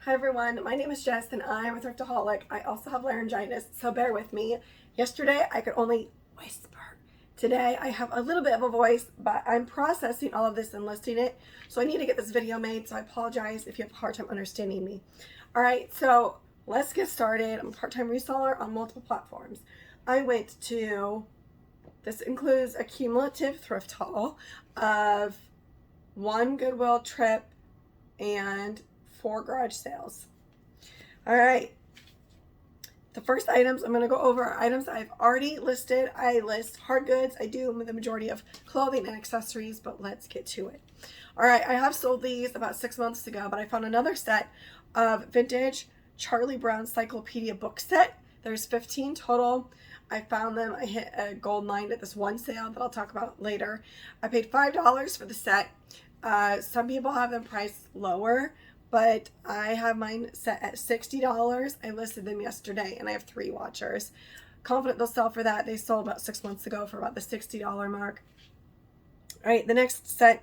Hi everyone, my name is Jess and I'm a thriftaholic. I also have laryngitis, so bear with me. Yesterday I could only whisper. Today I have a little bit of a voice, but I'm processing all of this and listing it, so I need to get this video made, so I apologize if you have a hard time understanding me. Alright, so let's get started. I'm a part-time reseller on multiple platforms. I went to, this includes a cumulative thrift haul of 1 Goodwill trip and 4 garage sales. All right, the first items I'm going to go over are items I've already listed. I list hard goods. I do the majority of clothing and accessories, but let's get to it. All right, I have sold these about 6 months ago, but I found another set of vintage Charlie Brown Cyclopedia book set. There's 15 total. I found them. I hit a gold mine at this one sale that I'll talk about later. I paid $5 for the set. Some people have them priced lower, but I have mine set at $60. I listed them yesterday and I have 3 watchers. Confident they'll sell for that. They sold about 6 months ago for about the $60 mark. All right, the next set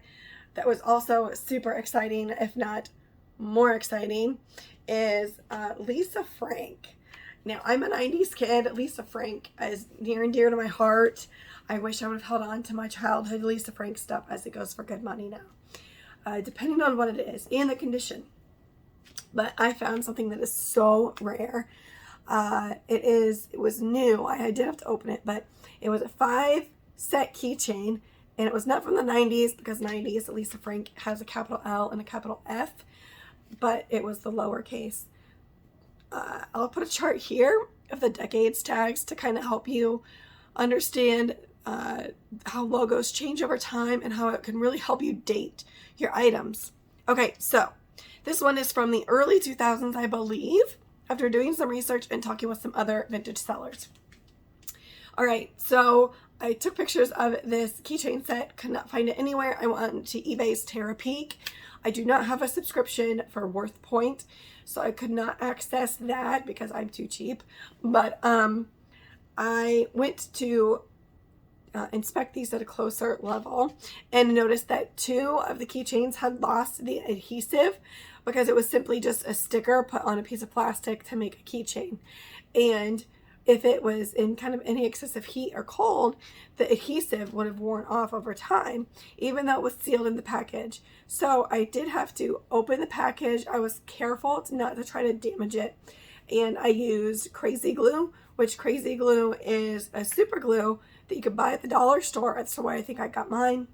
that was also super exciting, if not more exciting, is Lisa Frank. Now, I'm a 90s kid. Lisa Frank is near and dear to my heart. I wish I would have held on to my childhood Lisa Frank stuff as it goes for good money now. Depending on what it is and the condition. But I found something that is so rare. It was new. I did have to open it, but it was a 5-set keychain, and it was not from the 90s, because 90s, Lisa Frank has a capital L and a capital F, but it was the lowercase. I'll put a chart here of the decades tags to kind of help you understand how logos change over time and how it can really help you date your items. Okay, so this one is from the early 2000s, I believe, after doing some research and talking with some other vintage sellers. All right, so I took pictures of this keychain set, could not find it anywhere. I went to eBay's Tara Peak. I do not have a subscription for Worth Point, so I could not access that because I'm too cheap. But I went to inspect these at a closer level and noticed that 2 of the keychains had lost the adhesive because it was simply just a sticker put on a piece of plastic to make a keychain. And if it was in kind of any excessive heat or cold, the adhesive would have worn off over time, even though it was sealed in the package. So I did have to open the package. I was careful not to try to damage it. And I used Crazy Glue, which Crazy Glue is a super glue that you could buy at the dollar store. That's the way I think I got mine.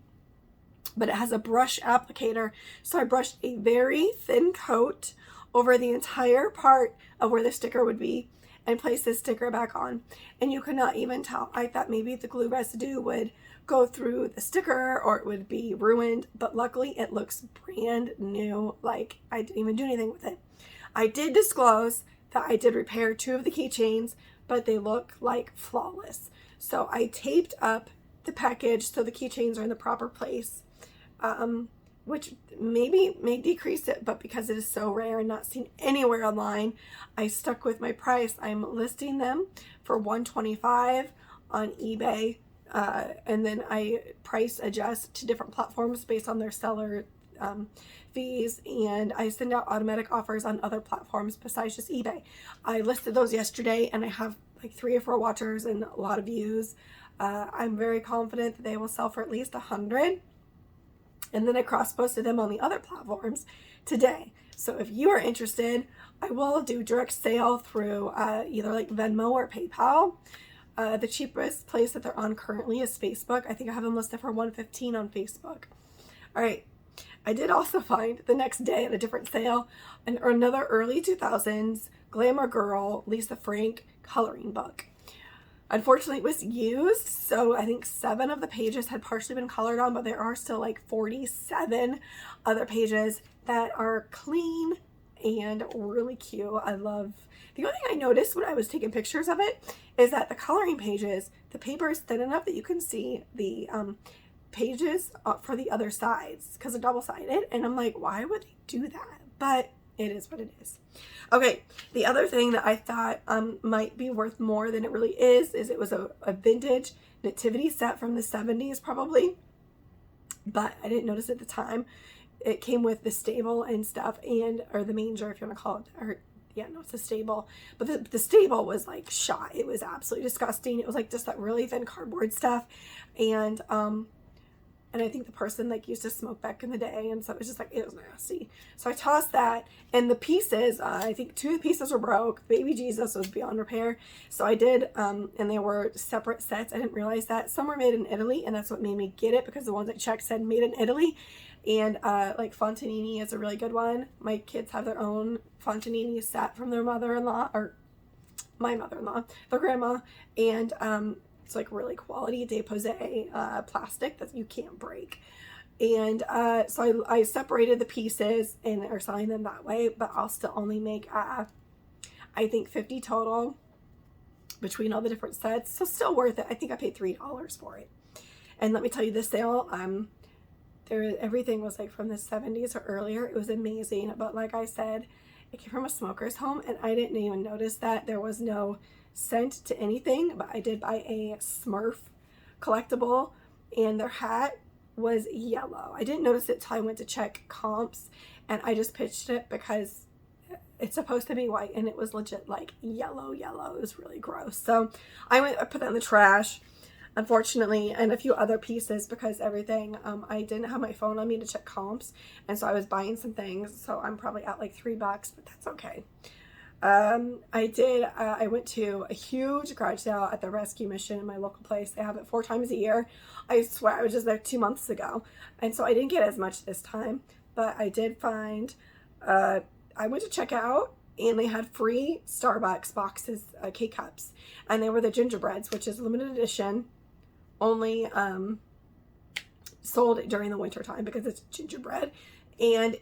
But it has a brush applicator. So I brushed a very thin coat over the entire part of where the sticker would be and placed this sticker back on. And you could not even tell. I thought maybe the glue residue would go through the sticker or it would be ruined. But luckily it looks brand new. Like I didn't even do anything with it. I did disclose that I did repair 2 of the keychains, but they look like flawless. So I taped up the package so the keychains are in the proper place, which maybe may decrease it, but because it is so rare and not seen anywhere online, I stuck with my price. I'm listing them for $125 on eBay, and then I price adjust to different platforms based on their seller fees, and I send out automatic offers on other platforms besides just eBay. I listed those yesterday and I have like 3 or 4 watchers and a lot of views. I'm very confident that they will sell for at least 100. And then I cross-posted them on the other platforms today. So if you are interested, I will do direct sale through either like Venmo or PayPal. The cheapest place that they're on currently is Facebook. I think I have them listed for $115 on Facebook. All right. I did also find the next day at a different sale another early 2000s Glamour Girl Lisa Frank coloring book. Unfortunately, it was used, so I think 7 of the pages had partially been colored on, but there are still like 47 other pages that are clean and really cute. The only thing I noticed when I was taking pictures of it is that the coloring pages, the paper is thin enough that you can see the pages for the other sides because they're double-sided, and I'm like, why would they do that? But it is what it is. Okay, the other thing that I thought might be worth more than it really is it was a vintage nativity set from the 70s probably, but I didn't notice at the time. it came with the stable and stuff, and or the manger, if you want to call it, or yeah, no, it's a stable. But the stable was like shot. It was absolutely disgusting. It was like just that really thin cardboard stuff, and I think the person like used to smoke back in the day, and so it was just like, it was nasty. So I tossed that, and the pieces, I think 2 of the pieces were broke. Baby Jesus was beyond repair. So I did, and they were separate sets. I didn't realize that. Some were made in Italy, and that's what made me get it, because the ones I checked said made in Italy. And like Fontanini is a really good one. My kids have their own Fontanini set from their mother-in-law, or my mother-in-law, their grandma, and it's like really quality Depop plastic that you can't break. And so I separated the pieces and are selling them that way, but I'll still only make I think 50 total between all the different sets, so still worth it. I think I paid $3 for it. And let me tell you, this sale, everything was like from the 70s or earlier. It was amazing, but like I said, it came from a smoker's home, and I didn't even notice that there was no scent to anything. But I did buy a Smurf collectible, and their hat was yellow. I didn't notice it till I went to check comps, and I just pitched it because it's supposed to be white, and it was legit like yellow. It was really gross. So I put that in the trash, unfortunately, and a few other pieces, because everything, I didn't have my phone on me to check comps, and so I was buying some things, so I'm probably at like $3, but that's okay. I went to a huge garage sale at the Rescue Mission in my local place. They have it 4 times a year. I swear, I was just there 2 months ago, and so I didn't get as much this time, but I did find, I went to check out, and they had free Starbucks boxes, K-Cups, and they were the gingerbreads, which is limited edition, only sold during the winter time because it's gingerbread. And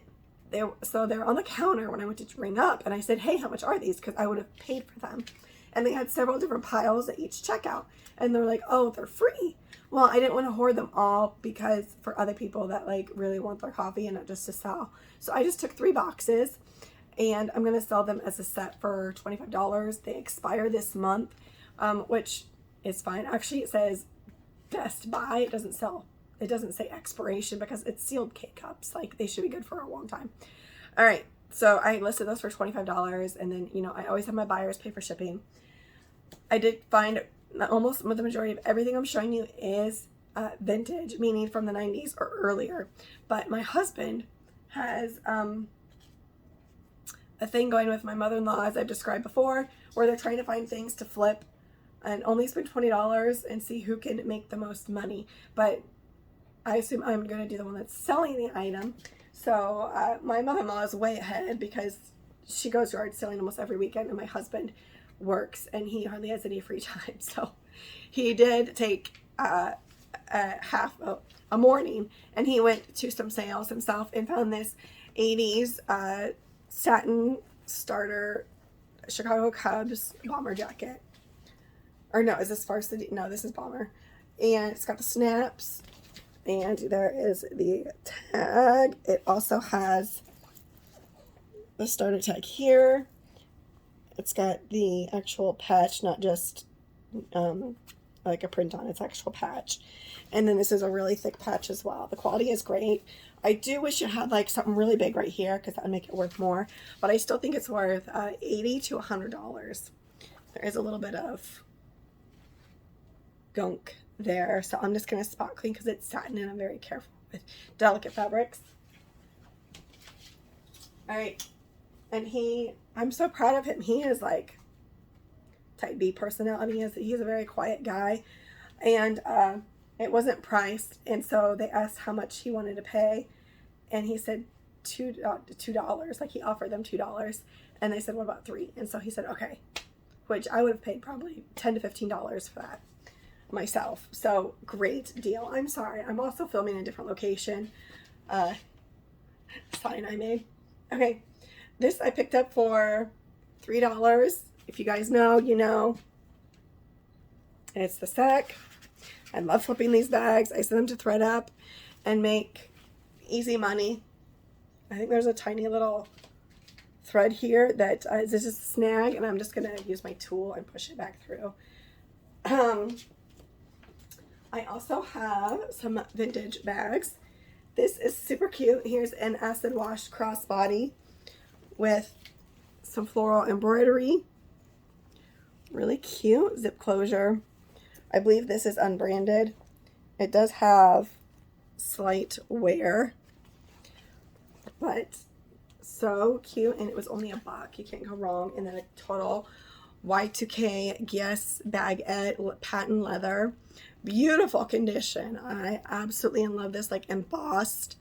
they're on the counter when I went to ring up, and I said, hey, how much are these? Because I would have paid for them. And they had several different piles at each checkout, and they're like, oh, they're free. Well, I didn't want to hoard them all, because for other people that like really want their coffee and not just to sell. So I just took 3 boxes, and I'm going to sell them as a set for $25. They expire this month, which is fine. Actually, it says Best Buy. It doesn't say expiration, because it's sealed K-Cups. Like, they should be good for a long time. All right. So I listed those for $25, and then, you know, I always have my buyers pay for shipping. I did find almost the majority of everything I'm showing you is vintage, meaning from the 90s or earlier. But my husband has a thing going with my mother-in-law, as I've described before, where they're trying to find things to flip and only spend $20 and see who can make the most money. But I assume I'm going to do the one that's selling the item. So my mother-in-law is way ahead, because she goes yard selling almost every weekend, and my husband works, and he hardly has any free time. So he did take a morning, and he went to some sales himself and found this 80s satin starter Chicago Cubs bomber jacket. Or no, is this varsity? No, this is bomber. And it's got the snaps, and there is the tag. It also has the starter tag here. It's got the actual patch, not just like a print on, it's actual patch. And then this is a really thick patch as well. The quality is great. I do wish it had like something really big right here, because that would make it worth more, but I still think it's worth $80 to $100. There is a little bit of gunk there, so I'm just going to spot clean, because it's satin, and I'm very careful with delicate fabrics. All right. And I'm so proud of him. He is like type B personality. He's a very quiet guy, and it wasn't priced, and so they asked how much he wanted to pay, and he said $2. Like, he offered them $2, and they said, what about $3? And so he said, okay, which I would have paid probably $10 to $15 for that myself. So great deal. I'm sorry, I'm also filming in a different location. Sign I made. Okay, this I picked up for $3. If you guys know, you know. It's the sack. I love flipping these bags. I send them to ThredUp and make easy money. I think there's a tiny little thread here that is just a snag, and I'm just going to use my tool and push it back through. I also have some vintage bags, This is super cute. Here's an acid wash crossbody with some floral embroidery. Really cute zip closure. I believe this is unbranded. It does have slight wear, but so cute, and it was only $1. You can't go wrong. And then a total Y2k Guess Baguette patent leather. Beautiful condition. I absolutely love this like embossed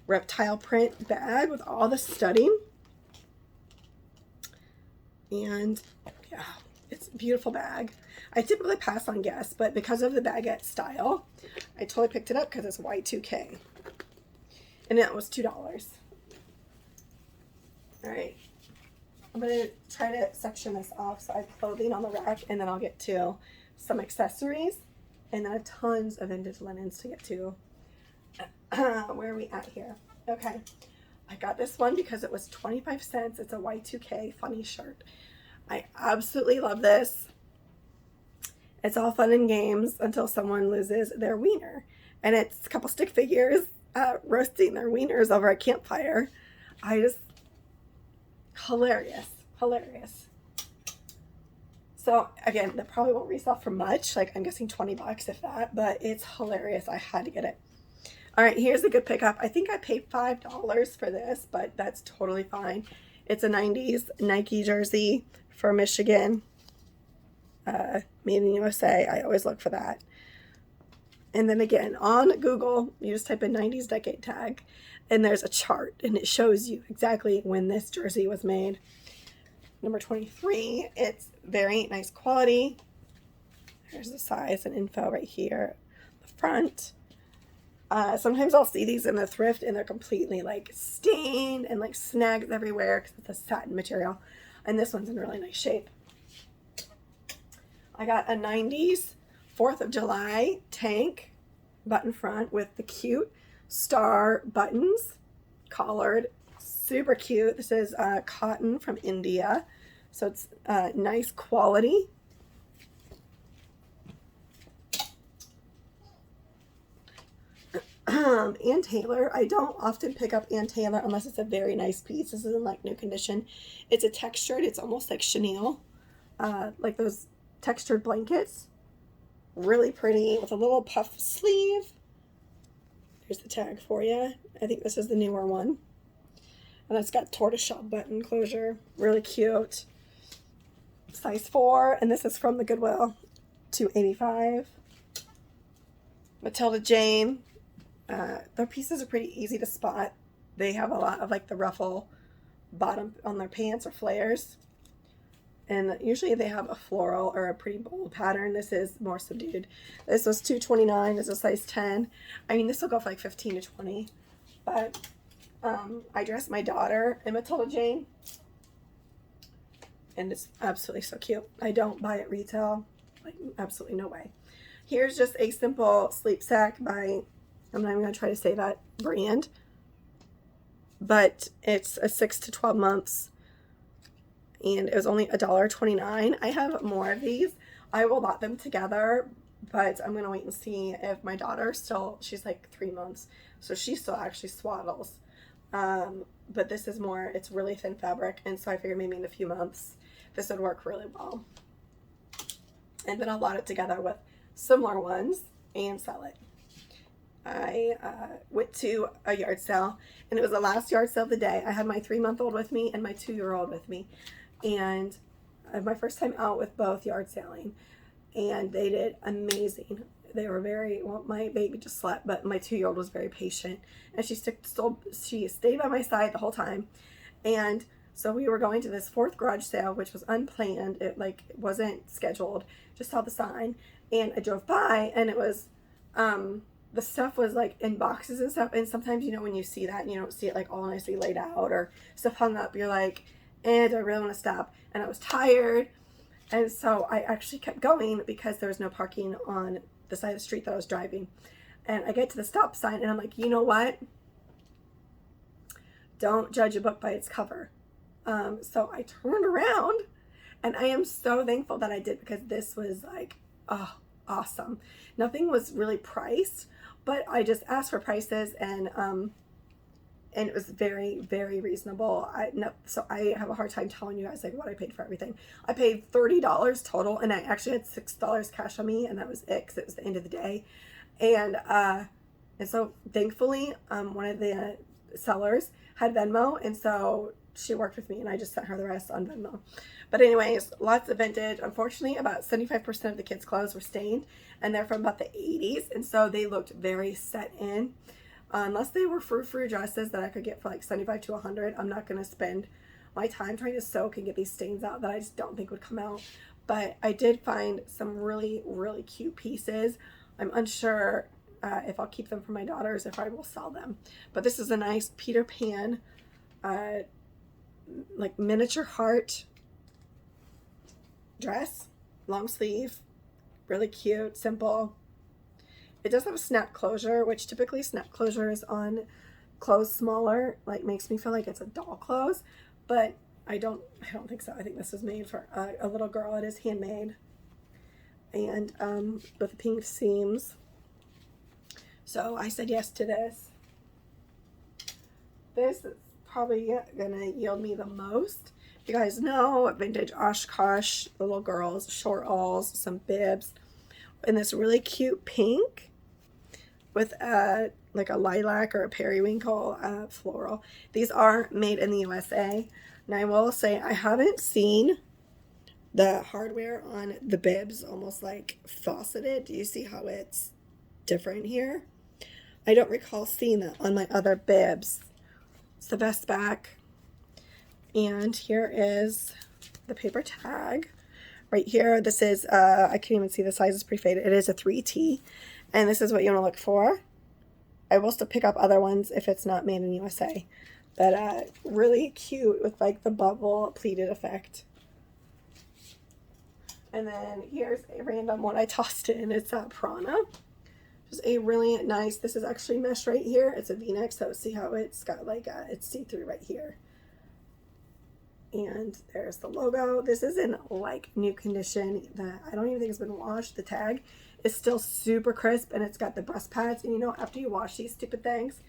reptile print bag with all the studding. And yeah, it's a beautiful bag. I typically pass on Guess, but because of the baguette style, I totally picked it up because it's Y2K. And it was $2. All right. I'm going to try to section this off so I have clothing on the rack, and then I'll get to some accessories, and then I have tons of vintage linens to get to. Where are we at here? Okay. I got this one because it was 25 cents. It's a Y2k Funny Shirt. I absolutely love this. It's all fun and games until someone loses their wiener. And it's a couple stick figures roasting their wieners over a campfire. Hilarious. So again, that probably won't resell for much. Like I'm guessing $20 if that, but it's hilarious. I had to get it. All right, here's a good pickup. I think I paid $5 for this, but that's totally fine. It's a 90s Nike jersey for Michigan. Made in USA. I always look for that. And then again, on Google, you just type in 90s decade tag, and there's a chart, and it shows you exactly when this jersey was made. Number 23, it's very nice quality. There's the size and info right here. The front. Sometimes I'll see these in the thrift, and they're completely like stained and like snags everywhere because it's a satin material. And this one's in really nice shape. I got a 90s 4th of July tank button front with the cute star buttons, collared, super cute. This is cotton from India, so it's nice quality. Ann Taylor. I don't often pick up Ann Taylor unless it's a very nice piece. This is in like new condition. It's a textured, it's almost like chenille, like those textured blankets. Really pretty with a little puff sleeve. Here's the tag for you. I think this is the newer one. And it's got tortoiseshell button closure. Really cute. Size 4, and this is from the Goodwill. $2.85. Matilda Jane. Their pieces are pretty easy to spot. They have a lot of like the ruffle bottom on their pants or flares. And usually they have a floral or a pretty bold pattern. This is more subdued. This was $2.29. This is a size 10. I mean, this will go for like 15 to 20. But I dressed my daughter in Matilda Jane. And it's absolutely so cute. I don't buy it retail. Like, absolutely no way. Here's just a simple sleep sack by, I'm not even going to try to say that brand. But it's a 6 to 12 months. And it was only $1.29. I have more of these. I will lot them together, but I'm going to wait and see if my daughter still, she's like 3 months, so she still actually swaddles. But this is more, it's really thin fabric, and so I figured maybe in a few months this would work really well. And then I'll lot it together with similar ones and sell it. I went to a yard sale, and it was the last yard sale of the day. I had my 3-month-old with me and my 2-year-old with me. And my first time out with both yard selling, and they did amazing. They were very, well, my baby just slept, but my 2-year-old was very patient, and she stayed by my side the whole time. And so we were going to this 4th garage sale, which was unplanned. It wasn't scheduled, just saw the sign, and I drove by, and it was the stuff was like in boxes and stuff. And sometimes, you know, when you see that and you don't see it like all nicely laid out or stuff hung up, you're like, and I really want to stop. And I was tired, and so I actually kept going because there was no parking on the side of the street that I was driving. And I get to the stop sign, and I'm like, you know what? Don't judge a book by its cover. So I turned around, and I am so thankful that I did, because this was like, oh, awesome. Nothing was really priced. but I just asked for prices, and it was very, very reasonable. So I have a hard time telling you guys like what I paid for everything. I paid $30 total, and I actually had $6 cash on me, and that was it because it was the end of the day. And so thankfully, one of the sellers had Venmo, and so she worked with me, and I just sent her the rest on Venmo. But anyways, lots of vintage. Unfortunately, about 75% of the kids' clothes were stained, and they're from about the 80s, and so they looked very set in. Unless they were frou-frou dresses that I could get for like 75 to 100, I'm not going to spend my time trying to soak and get these stains out that I just don't think would come out. But I did find some really, really cute pieces. I'm unsure if I'll keep them for my daughters, if I will sell them. But this is a nice Peter Pan, like miniature heart dress, long sleeve, really cute, simple. It does have a snap closure, which typically snap closures on clothes smaller like makes me feel like it's a doll clothes, but I don't think so. I think this is made for a little girl. It is handmade, and with pink seams. So I said yes to this. This is probably gonna yield me the most. You guys know vintage Oshkosh, little girls, short alls, some bibs, and this really cute pink with like a lilac or a periwinkle floral. These are made in the USA. And I will say I haven't seen the hardware on the bibs almost like faceted. Do you see how it's different here? I don't recall seeing that on my other bibs. It's the vest back. And here is the paper tag. Right here, this is, I can't even see the size, it's pretty faded. It is a 3T. And this is what you want to look for. I will still pick up other ones if it's not made in USA. But really cute with like the bubble pleated effect. And then here's a random one I tossed in. It's Prana. Just a really nice, this is actually mesh right here. It's a V-neck, so see how it's got like, it's see-through right here. And there's the logo. This is in like new condition. I don't even think it's been washed. The tag is still super crisp, and it's got the breast pads. And you know, after you wash these stupid things,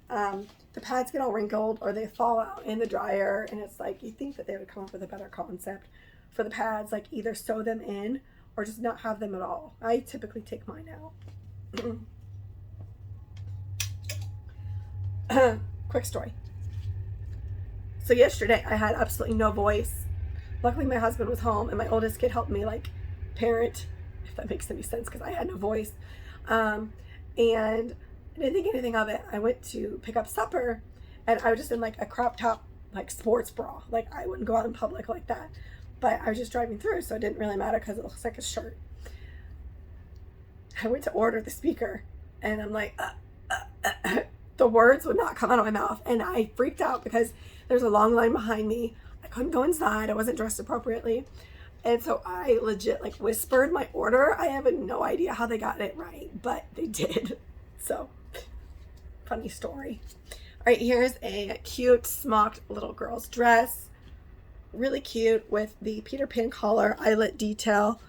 the pads get all wrinkled or they fall out in the dryer, and it's like you think that they would come up with a better concept for the pads, like either sew them in or just not have them at all. I typically take mine out. Quick story. So yesterday I had absolutely no voice. Luckily my husband was home, and my oldest kid helped me like parent, if that makes any sense, because I had no voice. And I didn't think anything of it. I went to pick up supper, and I was just in like a crop top, like sports bra. Like I wouldn't go out in public like that. But I was just driving through, so it didn't really matter because it looks like a shirt. I went to order the speaker, and I'm like, the words would not come out of my mouth. And I freaked out because there's a long line behind me. I couldn't go inside. I wasn't dressed appropriately. And so I legit like whispered my order. I have no idea how they got it right, but they did. So, funny story. All right, here's a cute smocked little girl's dress. Really cute with the Peter Pan collar, eyelet detail,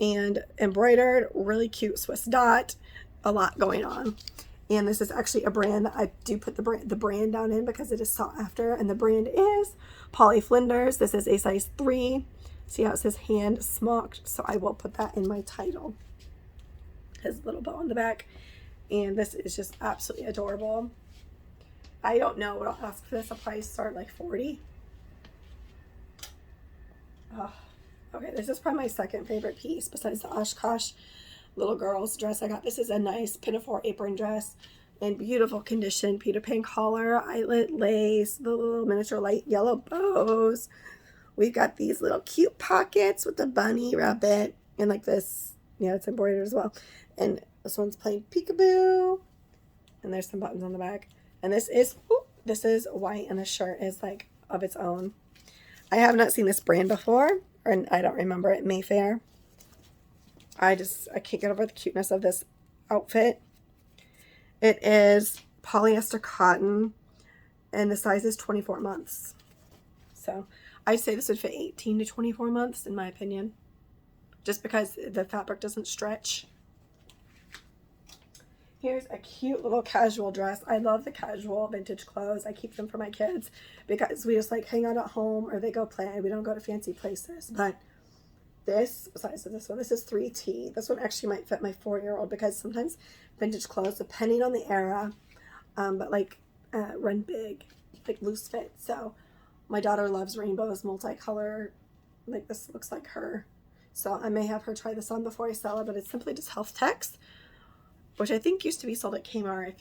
and embroidered. Really cute Swiss dot. A lot going on. And this is actually a brand that I do put the brand down in because it is sought after. And the brand is Polly Flinders. This is a size 3. See how it says hand smocked? So I will put that in my title. Has a little bow on the back. And this is just absolutely adorable. I don't know what I'll ask for this. I'll probably start like 40. Oh, okay, this is probably my second favorite piece besides the Oshkosh little girl's dress I got. This is a nice Pinafore apron dress in beautiful condition. Peter Pan collar, eyelet lace, the little miniature light yellow bows. We've got these little cute pockets with the bunny rabbit and like this. Yeah, it's embroidered as well. And this one's plain peekaboo. And there's some buttons on the back. And this is white, and the shirt is like of its own. I have not seen this brand before, and I don't remember it. Mayfair. I can't get over the cuteness of this outfit. It is polyester cotton, and the size is 24 months. So I'd say this would fit 18 to 24 months in my opinion, just because the fabric doesn't stretch. Here's a cute little casual dress. I love the casual vintage clothes. I keep them for my kids because we just like hang out at home or they go play. We don't go to fancy places. But this, besides this one, this is 3T. This one actually might fit my 4-year-old because sometimes vintage clothes, depending on the era, but like run big, like loose fit. So my daughter loves rainbows, multicolor. Like this looks like her. So I may have her try this on before I sell it, but it's simply just Health Techs, which I think used to be sold at Kmart.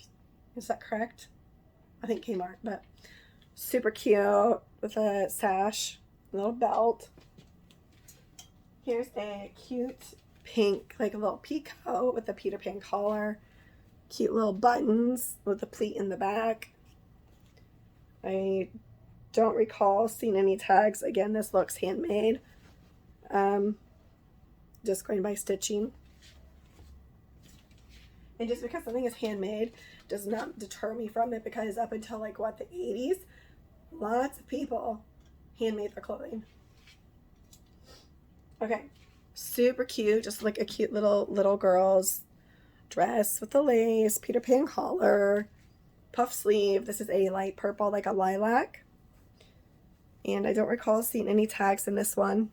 Is that correct? I think Kmart, but super cute with a sash, little belt. Here's a cute pink, like a little peacoat with a Peter Pan collar. Cute little buttons with a pleat in the back. I don't recall seeing any tags. Again, this looks handmade. Just going by stitching. And just because something is handmade does not deter me from it, because up until like what, the 80s, lots of people handmade their clothing. Okay, super cute, just like a cute little girl's dress with the lace, Peter Pan collar, puff sleeve. This is a light purple, like a lilac. And I don't recall seeing any tags in this one.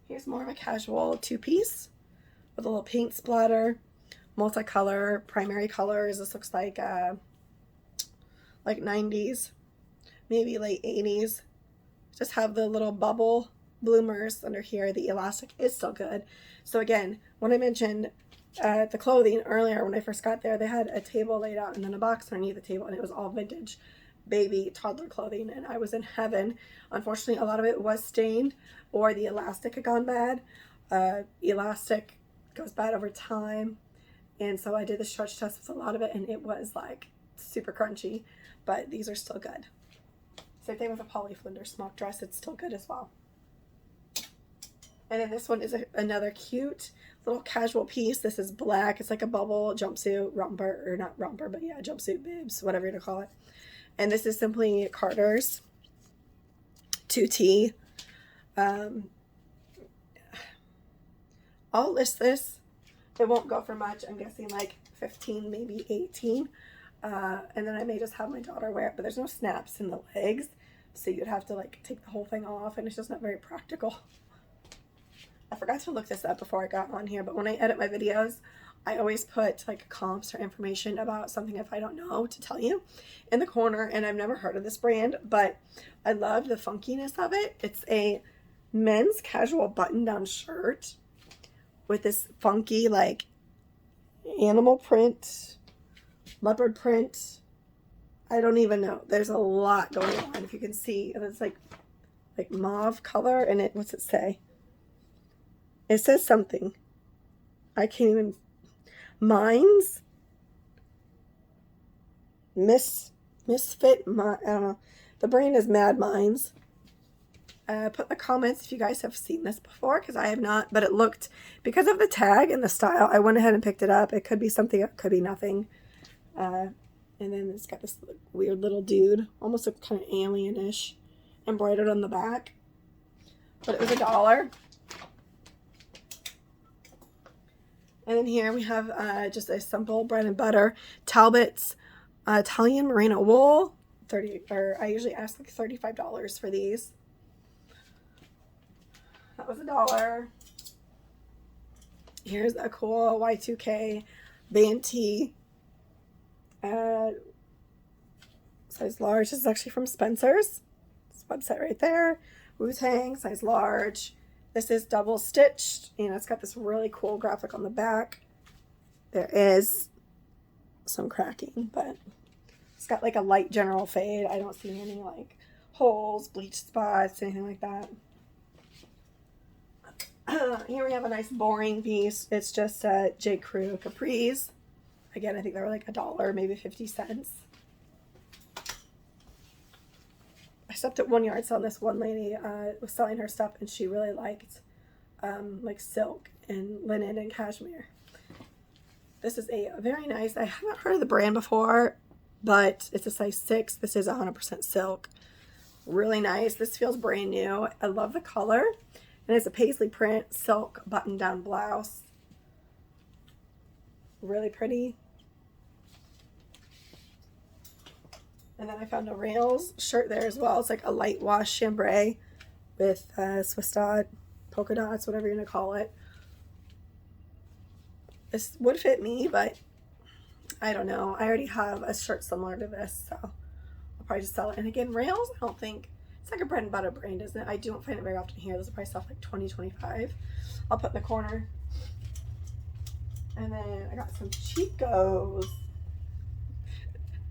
Here's more of a casual two-piece with a little paint splatter, multicolor, primary colors. This looks like 90s, maybe late 80s. Just have the little bubble bloomers under here. The elastic is still good. So again, when I mentioned the clothing earlier, when I first got there, they had a table laid out and then a box underneath the table, and it was all vintage baby toddler clothing, and I was in heaven. Unfortunately, a lot of it was stained or the elastic had gone bad. Elastic goes bad over time, and so I did the stretch test with a lot of it, and it was like super crunchy, but these are still good. Same thing with a polyflinder smock dress, it's still good as well. And then this one is another cute little casual piece. This is black. It's like a bubble jumpsuit, romper, or not romper, but yeah, jumpsuit, bibs, whatever you're gonna call it. And this is simply Carter's 2T. I'll list this. It won't go for much. I'm guessing like 15, maybe 18. And then I may just have my daughter wear it, but there's no snaps in the legs, so you'd have to like take the whole thing off, and it's just not very practical. I forgot to look this up before I got on here, but when I edit my videos, I always put like comps or information about something if I don't know to tell you in the corner. And I've never heard of this brand, but I love the funkiness of it. It's a men's casual button-down shirt with this funky like animal print, leopard print. I don't even know. There's a lot going on. If you can see, it's like mauve color, and it, what's it say? It says something. I can't even. Minds? Misfit? I don't know. The brand is Mad Minds. Put in the comments if you guys have seen this before, because I have not, but it looked, because of the tag and the style, I went ahead and picked it up. It could be something, it could be nothing. And then it's got this weird little dude, almost a kind of alien-ish, embroidered on the back. But it was $1. And then here we have just a simple bread and butter Talbot's Italian merino wool. I usually ask like $35 for these. That was $1. Here's a cool Y2k band tee. Size large. This is actually from Spencer's. This website right there. Wu-Tang, size large. This is double stitched, and it's got this really cool graphic on the back. There is some cracking, but it's got like a light general fade. I don't see any like holes, bleach spots, anything like that. Here we have a nice boring piece. It's just J. Crew Capris. Again, I think they were like $1, maybe 50 cents. I stopped at one yard sale, and this one lady was selling her stuff, and she really liked like silk and linen and cashmere. This is a very nice, I haven't heard of the brand before, but it's a size 6. This is 100% silk. Really nice. This feels brand new. I love the color. And it's a paisley print silk button-down blouse. Really pretty. And then I found a Rails shirt there as well. It's like a light wash chambray with Swiss dot, polka dots, whatever you're going to call it. This would fit me, but I don't know. I already have a shirt similar to this, so I'll probably just sell it. And again, Rails, I don't think, it's like a bread and butter brand, isn't it? I don't find it very often here. Those are probably stuff like $20, $25. I'll put in the corner. And then I got some Chico's.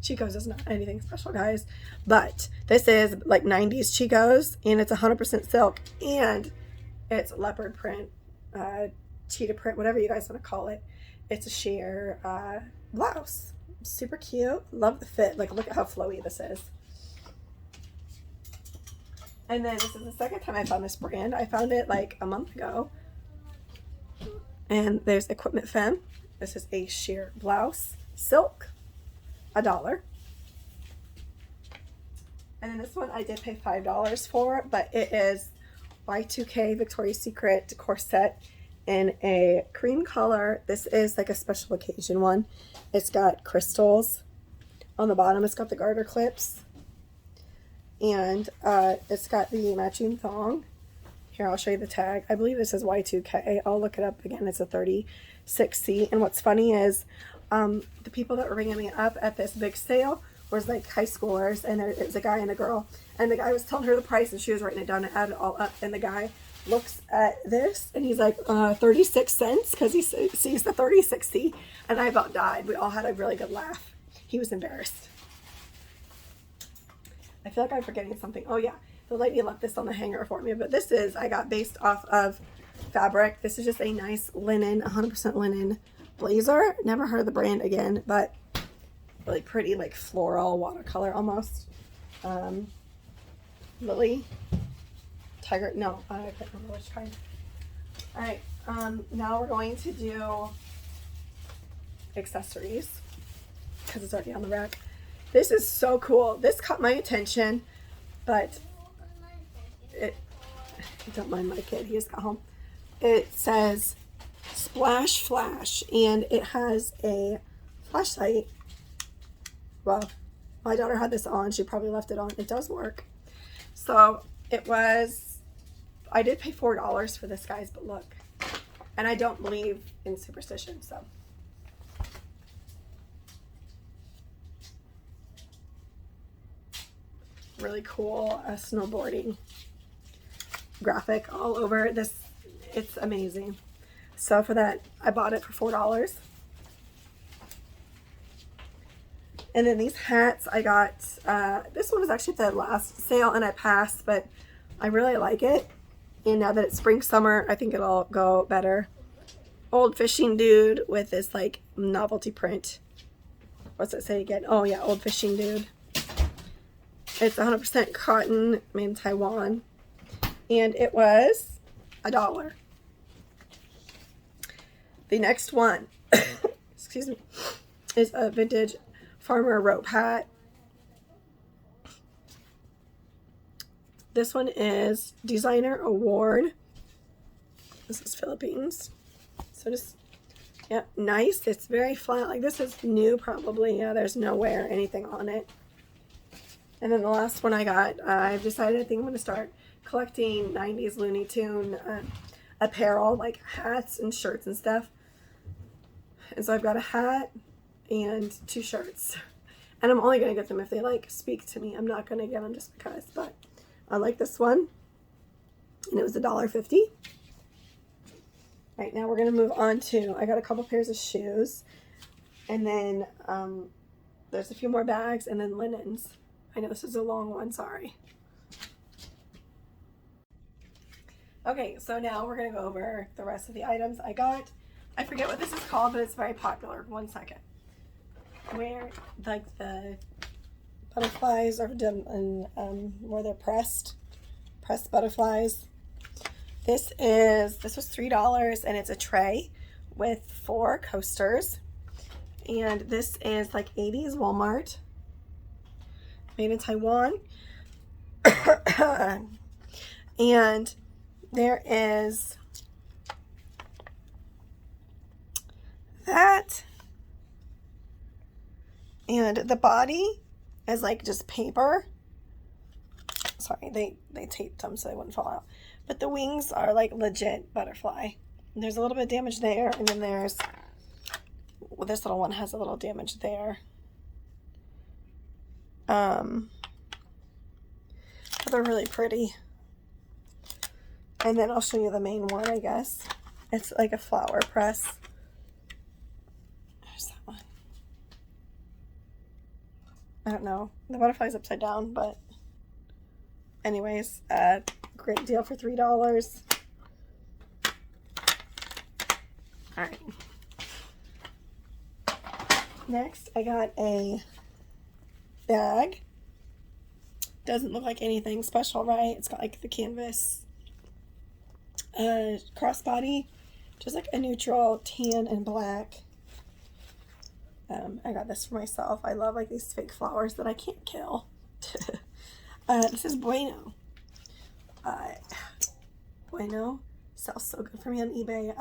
Chico's is not anything special, guys, but this is like 90s Chico's, and it's 100% silk, and it's leopard print, cheetah print, whatever you guys want to call it. It's a sheer blouse. Super cute. Love the fit. Like, look at how flowy this is. And then this is the second time I found this brand. I found it like a month ago. And there's Equipment Femme. This is a sheer blouse, silk, $1. And then this one I did pay $5 for, but it is Y2k Victoria's Secret corset in a cream color. This is like a special occasion one. It's got crystals on the bottom. It's got the garter clips, and it's got the matching thong. Here, I'll show you the tag. I believe this is Y2k. I'll look it up again. It's a 36C. And what's funny is the people that were ringing me up at this big sale was like high schoolers, and it was a guy and a girl, and the guy was telling her the price, and she was writing it down and added it all up, and the guy looks at this and he's like 36 cents because he sees the 36C, and I about died. We all had a really good laugh. He was embarrassed. I feel like I'm forgetting something. Oh yeah, the lady left this on the hanger for me, but this is, I got based off of fabric. This is just a nice linen, 100% linen blazer. Never heard of the brand again, but really pretty, like floral watercolor almost. Lily, tiger, no, I can't remember which kind. All right, now we're going to do accessories because it's already on the rack. This is so cool. This caught my attention, but don't mind my kid, he just got home. It says Splash Flash, and it has a flashlight. Well, my daughter had this on. She probably left it on. It does work. So it was, I did pay $4 for this, guys, but look. And I don't believe in superstition, so. Really cool snowboarding graphic all over this. It's amazing. So for that, I bought it for $4. And then these hats I got, this one was actually the last sale and I passed, but I really like it. And now that it's spring, summer, I think it'll go better. Old fishing dude with this like novelty print. What's it say again? Oh yeah, old fishing dude. It's 100% cotton, made in Taiwan. And it was $1. The next one, excuse me, is a vintage farmer rope hat. This one is Designer Award. This is Philippines. So just, yeah, nice. It's very flat. Like this is new probably. Yeah, there's no wear or anything on it. And then the last one I got, I've decided I think I'm going to start collecting 90s Looney Tune apparel, like hats and shirts and stuff. And so I've got a hat and 2 shirts. And I'm only going to get them if they like speak to me. I'm not going to get them just because, but I like this one. And it was $1.50. Right, now we're going to move on to, I got a couple pairs of shoes. And then there's a few more bags and then linens. I know this is a long one, sorry. Okay, so now we're going to go over the rest of the items I got. I forget what this is called, but it's very popular. One second. Where, like, the butterflies are done and where they're pressed butterflies. This was $3, and it's a tray with 4 coasters. And this is like 80s Walmart. Made in Taiwan. And there is that. And the body is like just paper. Sorry, they taped them so they wouldn't fall out. But the wings are like legit butterfly. And there's a little bit of damage there, and then there's, well, this little one has a little damage there. But they're really pretty. And then I'll show you the main one, I guess. It's like a flower press. There's that one. I don't know. The butterfly's upside down, but anyways, great deal for $3. Alright. Next, I got a bag. Doesn't look like anything special, right? It's got like the canvas crossbody, just like a neutral tan and black. I got this for myself. I love like these fake flowers that I can't kill. This is Bueno. Bueno sells so good for me on eBay.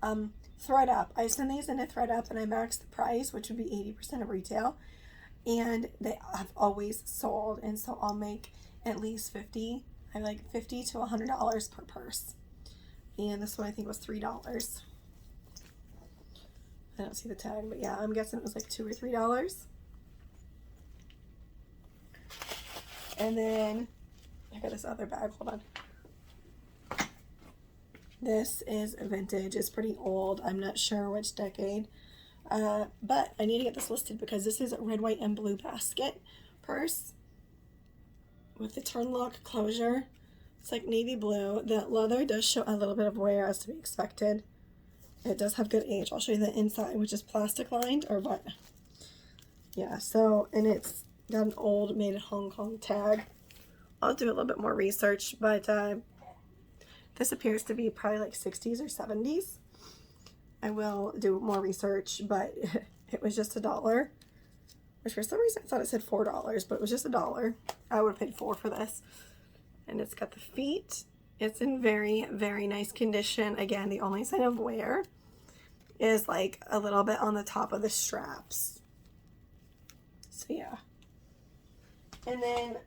ThredUp. I send these into ThredUp and I max the price, which would be 80% of retail. And they have always sold, and so I'll make at least $50 to $100 per purse. And this one I think was $3. I don't see the tag, but yeah, I'm guessing it was like $2 or $3. And then I got this other bag. Hold on. This is vintage. It's pretty old. I'm not sure which decade. But I need to get this listed because this is a red, white, and blue basket purse with the turn lock closure. It's like navy blue. The leather does show a little bit of wear, as to be expected. It does have good age. I'll show you the inside, which is plastic lined, or what? Yeah, so, and it's got an old made in Hong Kong tag. I'll do a little bit more research, but this appears to be probably like 60s or 70s. I will do more research, but it was just $1, which for some reason I thought it said $4, but it was just $1. I would have paid $4 for this. And it's got the feet. It's in very, very nice condition. Again, the only sign of wear is like a little bit on the top of the straps. So yeah. And then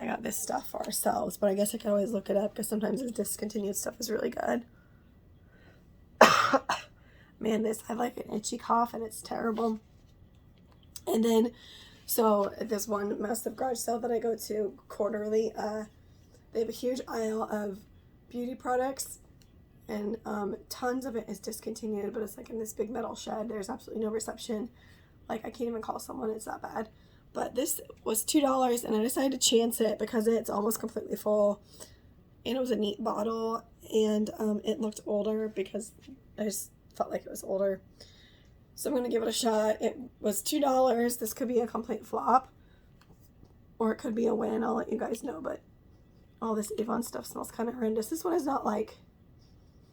I got this stuff for ourselves, but I guess I could always look it up because sometimes the discontinued stuff is really good. Man, I have like an itchy cough and it's terrible. And then, so there's one massive garage sale that I go to quarterly. They have a huge aisle of beauty products, and tons of it is discontinued, but it's like in this big metal shed. There's absolutely no reception. Like, I can't even call someone, it's that bad. But this was $2, and I decided to chance it because it's almost completely full. And it was a neat bottle, and it looked older because I just felt like it was older. So I'm going to give it a shot. It was $2. This could be a complete flop, or it could be a win. I'll let you guys know, but all this Avon stuff smells kind of horrendous. This one is not like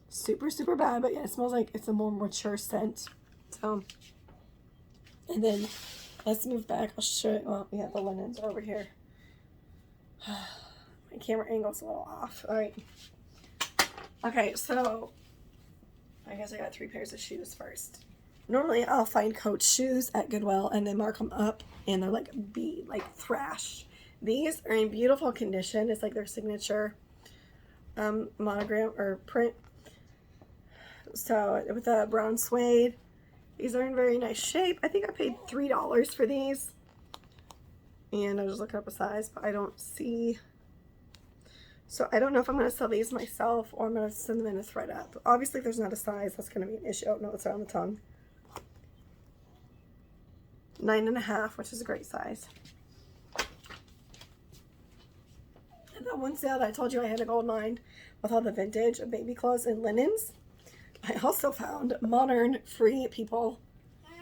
super, super bad, but yeah, it smells like it's a more mature scent. So, and then let's move back. I'll show you. Well, yeah, the linens are over here. My camera angle's a little off. All right. Okay, so I guess I got 3 pairs of shoes first. Normally, I'll find Coach shoes at Goodwill and then mark them up, and they're like thrashed. These are in beautiful condition. It's like their signature monogram or print. So with a brown suede, these are in very nice shape. I think I paid $3 for these, and I was just looking up a size, but I don't see. So I don't know if I'm going to sell these myself or I'm going to send them in a ThredUp. Obviously, if there's not a size, that's going to be an issue. Oh, no, it's on the tongue. 9.5, which is a great size. And that one sale that I told you I had a gold mine with all the vintage of baby clothes and linens. I also found modern Free People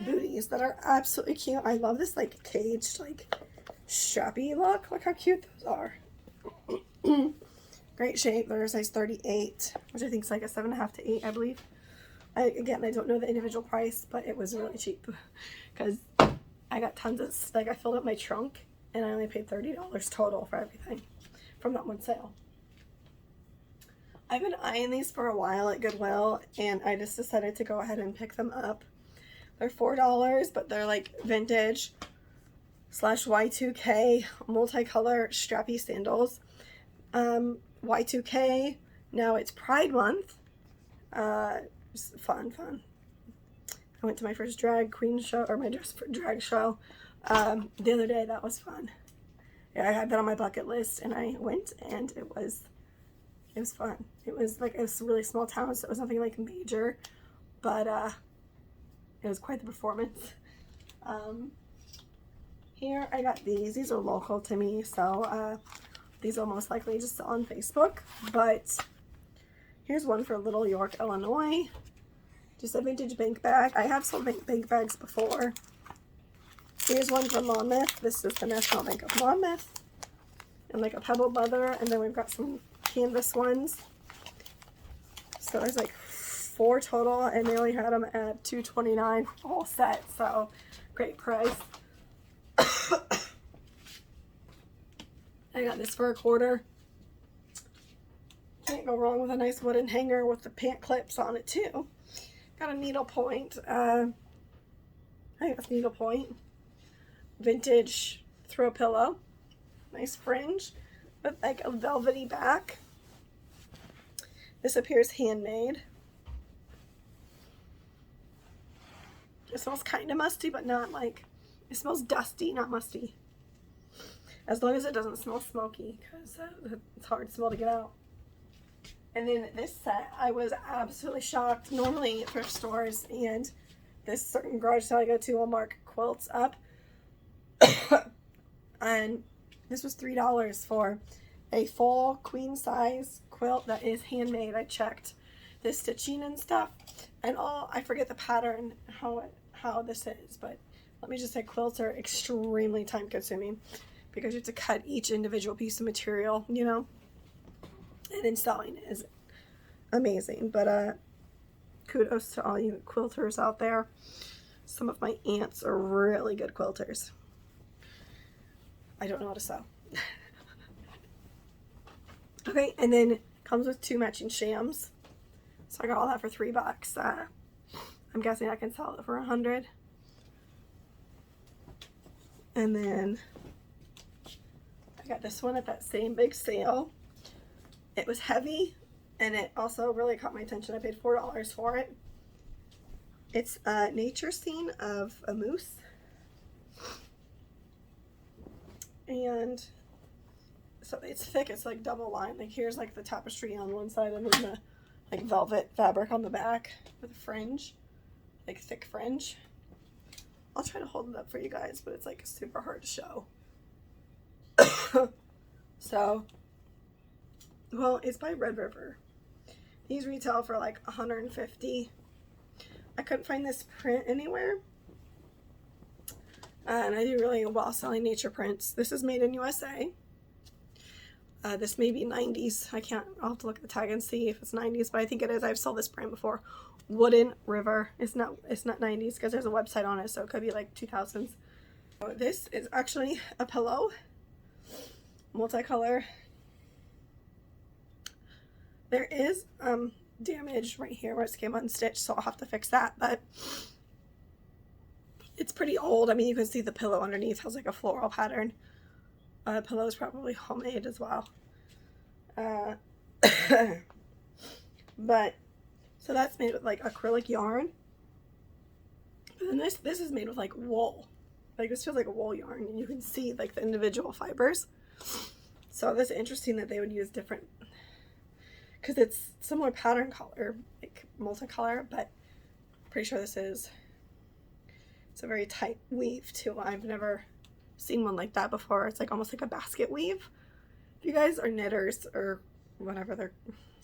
booties that are absolutely cute. I love this like caged, like strappy look. Look how cute those are. Great shape. They're a size 38, which I think is like a 7.5 to 8, I believe. Again, I don't know the individual price, but it was really cheap because I got tons of, like, I filled up my trunk and I only paid $30 total for everything from that one sale. I've been eyeing these for a while at Goodwill, and I just decided to go ahead and pick them up. They're $4, but they're like vintage / Y2k multicolor strappy sandals. Y2k, now it's Pride Month. Just fun. I went to my first drag queen show, or my drag show, the other day. That was fun. Yeah, I had that on my bucket list, and I went, and it was fun. It was like a really small town, so it was nothing like major, but it was quite the performance. Here I got these. These are local to me, so these will most likely just sell on Facebook. But here's one for Little York, Illinois. Just a vintage bank bag. I have sold bank bags before. Here's one from Monmouth. This is the National Bank of Monmouth. And like a pebble leather. And then we've got some canvas ones. So there's like 4 total, and they only had them at $2.29 all set. So great price. I got this for $1. Can't go wrong with a nice wooden hanger with the pant clips on it too. Got a needlepoint. I think that's needlepoint. Vintage throw pillow. Nice fringe with like a velvety back. This appears handmade. It smells kind of musty, but not like, it smells dusty, not musty. As long as it doesn't smell smoky, because it's hard smell to get out. And then this set, I was absolutely shocked. Normally thrift stores and this certain garage sale I go to will mark quilts up. And this was $3 for a full queen size quilt that is handmade. I checked the stitching and stuff, and I forget the pattern, how this is, but let me just say quilts are extremely time consuming because you have to cut each individual piece of material, you know, and then selling is amazing. But kudos to all you quilters out there. Some of my aunts are really good quilters. I don't know how to sew. Okay, and then comes with 2 matching shams. So I got all that for $3. I'm guessing I can sell it for $100. And then I got this one at that same big sale. It was heavy, and it also really caught my attention. I paid $4 for it. It's a nature scene of a moose. And so it's thick. It's like double lined. Like here's like the tapestry on one side, and then the like velvet fabric on the back with a fringe, like thick fringe. I'll try to hold it up for you guys, but it's like super hard to show. So, well, it's by Red River. These retail for like $150. I couldn't find this print anywhere. And I do really well selling nature prints. This is made in USA. This may be 90s. I'll have to look at the tag and see if it's 90s, but I think it is. I've sold this brand before. Wooden River. It's not 90s because there's a website on it, so it could be like 2000s. So this is actually a pillow. Multicolor. There is damage right here where it came unstitched, so I'll have to fix that, but it's pretty old. I mean, you can see the pillow underneath has like a floral pattern. Pillow is probably homemade as well. But so that's made with like acrylic yarn. But then this is made with like wool. Like this feels like a wool yarn, and you can see like the individual fibers. So this is interesting that they would use different, because it's similar pattern color, like multicolor, but pretty sure it's a very tight weave too. I've never seen one like that before. It's like almost like a basket weave. If you guys are knitters or whatever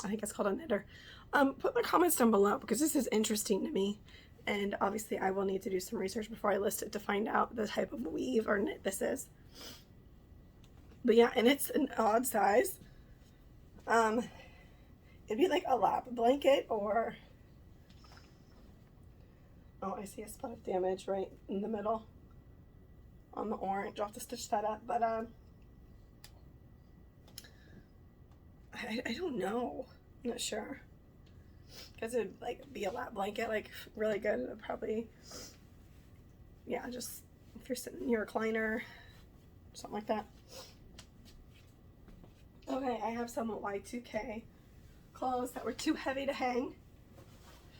I think it's called a knitter, put my comments down below because this is interesting to me, and obviously I will need to do some research before I list it to find out the type of weave or knit this is. But yeah, and it's an odd size. It'd be like a lap blanket, or oh, I see a spot of damage right in the middle on the orange. I'll have to stitch that up, but I don't know. I'm not sure, because it'd like be a lap blanket, like really good. It'd probably yeah, just if you're sitting in your recliner, something like that. Okay, I have some Y2k clothes that were too heavy to hang.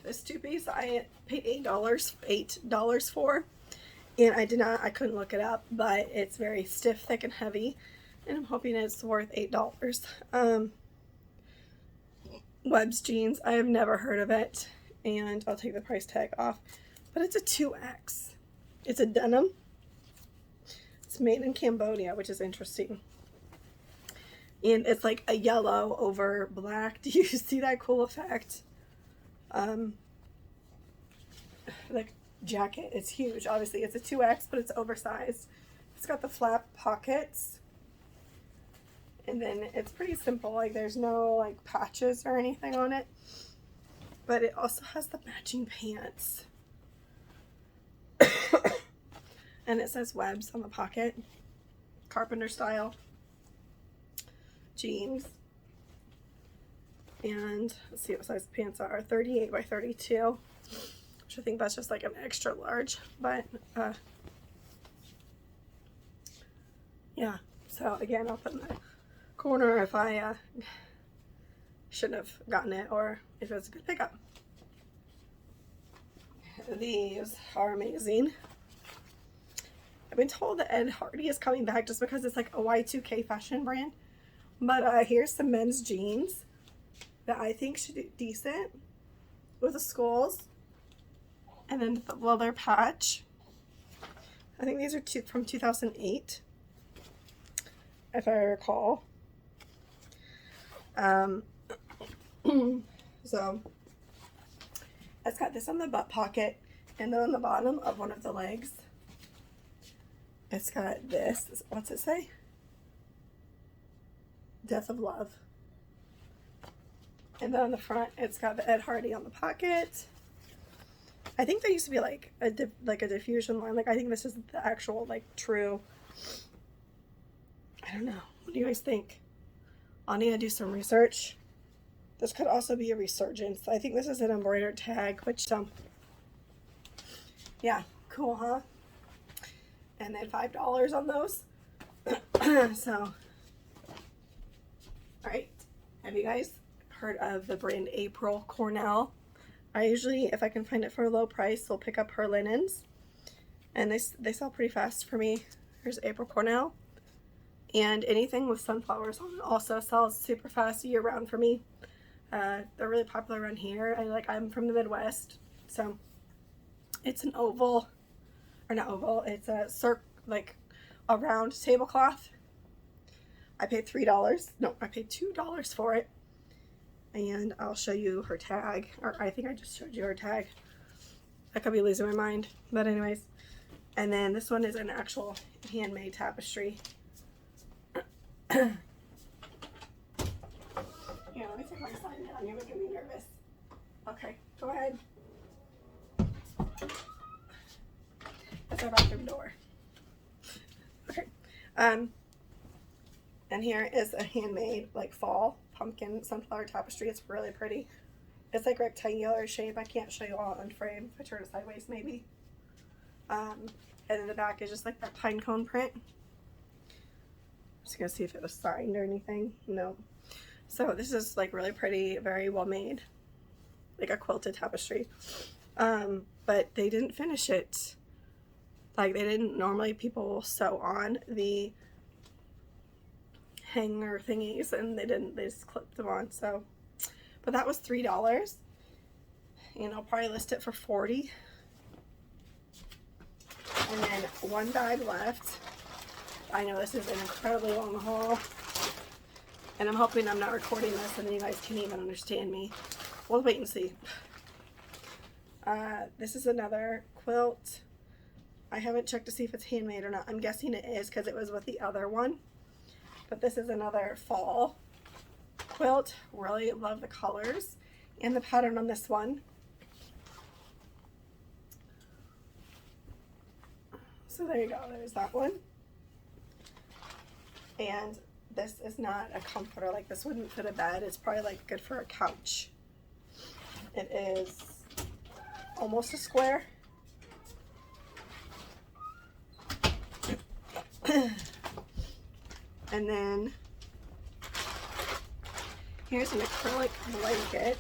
This two-piece I paid $8 for, and I couldn't look it up, but it's very stiff, thick, and heavy, and I'm hoping it's worth $8. Webb's jeans, I have never heard of it, and I'll take the price tag off, but it's a 2X. It's a denim. It's made in Cambodia, which is interesting. And it's like a yellow over black. Do you see that cool effect? Like jacket, it's huge. Obviously, it's a 2X, but it's oversized. It's got the flap pockets. And then it's pretty simple. Like, there's no, like, patches or anything on it. But it also has the matching pants. And it says Webb's on the pocket. Carpenter style. Jeans. And let's see what size the pants are. 38 by 32. Which I think that's just like an extra large. But, yeah. So, again, I'll put in the corner if I shouldn't have gotten it, or if it was a good pickup. These are amazing. I've been told that Ed Hardy is coming back just because it's like a Y2K fashion brand. But here's some men's jeans that I think should do decent with the skulls. And then the leather patch. I think these are from 2008, if I recall. So it's got this on the butt pocket, and then on the bottom of one of the legs, it's got this. What's it say? Death of Love. And then on the front, it's got the Ed Hardy on the pocket. I think there used to be like a diffusion line. Like, I think this is the actual, like, true. I don't know. What do you guys think? I'll need to do some research. This could also be a resurgence. I think this is an embroidered tag, which, yeah, cool, huh? And then $5 on those. So, alright. Have you guys heard of the brand April Cornell? I usually, if I can find it for a low price, will pick up her linens. And they sell pretty fast for me. Here's April Cornell. And anything with sunflowers on it also sells super fast year round for me. They're really popular around here. I'm from the Midwest, so it's an oval, or not oval, it's a like a round tablecloth. I paid $3. No, I paid $2 for it. And I'll show you her tag, or I think I just showed you her tag. I could be losing my mind, but anyways. And then this one is an actual handmade tapestry. Yeah, let me take my sign down. You're making me nervous. Okay, go ahead. That's our bathroom door. Okay. And here is a handmade, like, fall pumpkin sunflower tapestry. It's really pretty. It's like rectangular shape. I can't show you all on frame. If I turn it sideways, maybe. And then the back is just like that pine cone print. Just gonna see if it was signed or anything. No. So this is like really pretty, very well made, like a quilted tapestry. But they didn't finish it. Like, they didn't. Normally people sew on the hanger thingies, and they didn't. They just clipped them on. So, but that was $3, and I'll probably list it for $40. And then one bag left. I know this is an incredibly long haul, and I'm hoping I'm not recording this and then you guys can't even understand me. We'll wait and see. This is another quilt. I haven't checked to see if it's handmade or not. I'm guessing it is because it was with the other one. But this is another fall quilt. Really love the colors and the pattern on this one. So there you go. There's that one. And this is not a comforter. Like, this wouldn't fit a bed. It's probably like good for a couch. It is almost a square. And then here's an acrylic blanket.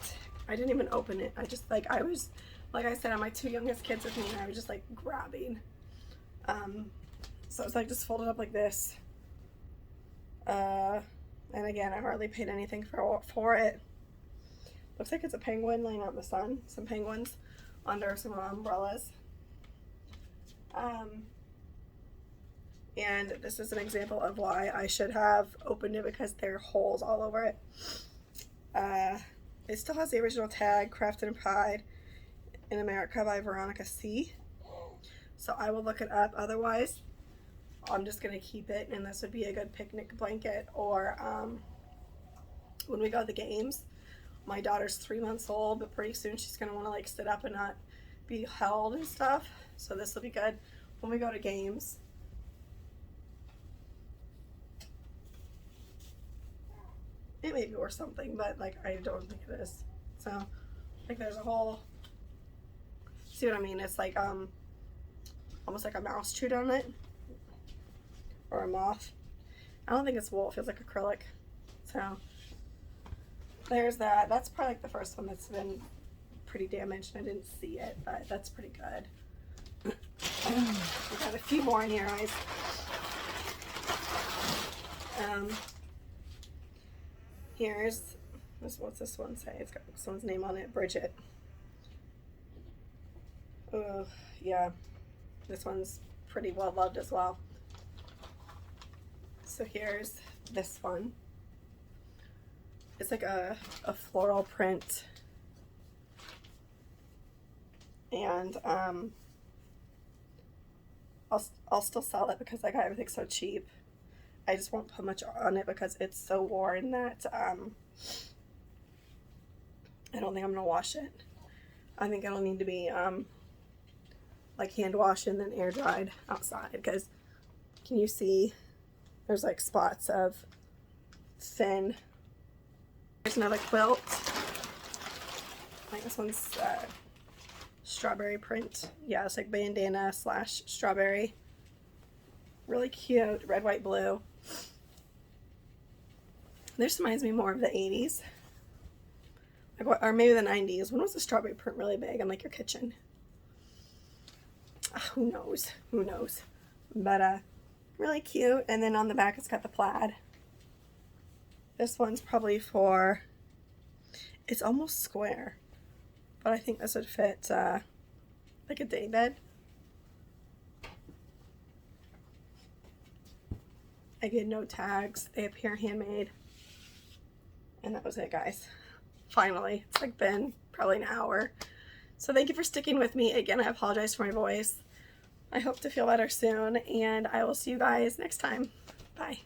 I didn't even open it. I just like, I was, like I said, I had my two youngest kids with me and I was just like grabbing. So it's like just folded up like this. And again, I hardly paid anything for it. Looks like it's a penguin laying out in the sun. Some penguins under some umbrellas. And this is an example of why I should have opened it, because there are holes all over it. It still has the original tag, Crafted in Pride in America by Veronica C. So I will look it up. Otherwise, I'm just going to keep it, and this would be a good picnic blanket. Or when we go to the games, my daughter's 3 months old, but pretty soon she's going to want to like sit up and not be held and stuff. So this will be good when we go to games. It may be worth something, but like I don't think it is. So like there's a whole, see what I mean? It's like almost like a mouse chewed on it, or a moth. I don't think it's wool. It feels like acrylic. So there's that. That's probably like the first one that's been pretty damaged. I didn't see it, but that's pretty good. We got a few more in here, guys. Here's this. What's this one say? It's got someone's name on it. Bridget. Oh yeah, this one's pretty well loved as well. So here's this one. It's like a floral print, and I'll still sell it because like everything's so cheap. I just won't put much on it because it's so worn that I don't think I'm gonna wash it. I think it'll need to be like hand washed and then air dried outside, because can you see there's like spots of thin. There's another quilt. I think this one's strawberry print. Yeah, it's like bandana / strawberry. Really cute, red, white, blue. This reminds me more of the 80s. Like what, or maybe the 90s. When was the strawberry print really big in like your kitchen? Who knows? Who knows? But really cute. And then on the back it's got the plaid. This one's probably for, it's almost square, but I think this would fit like a day bed. Again, no tags. They appear handmade. And that was it, guys. Finally. It's like been probably an hour. So thank you for sticking with me. Again, I apologize for my voice. I hope to feel better soon, and I will see you guys next time. Bye.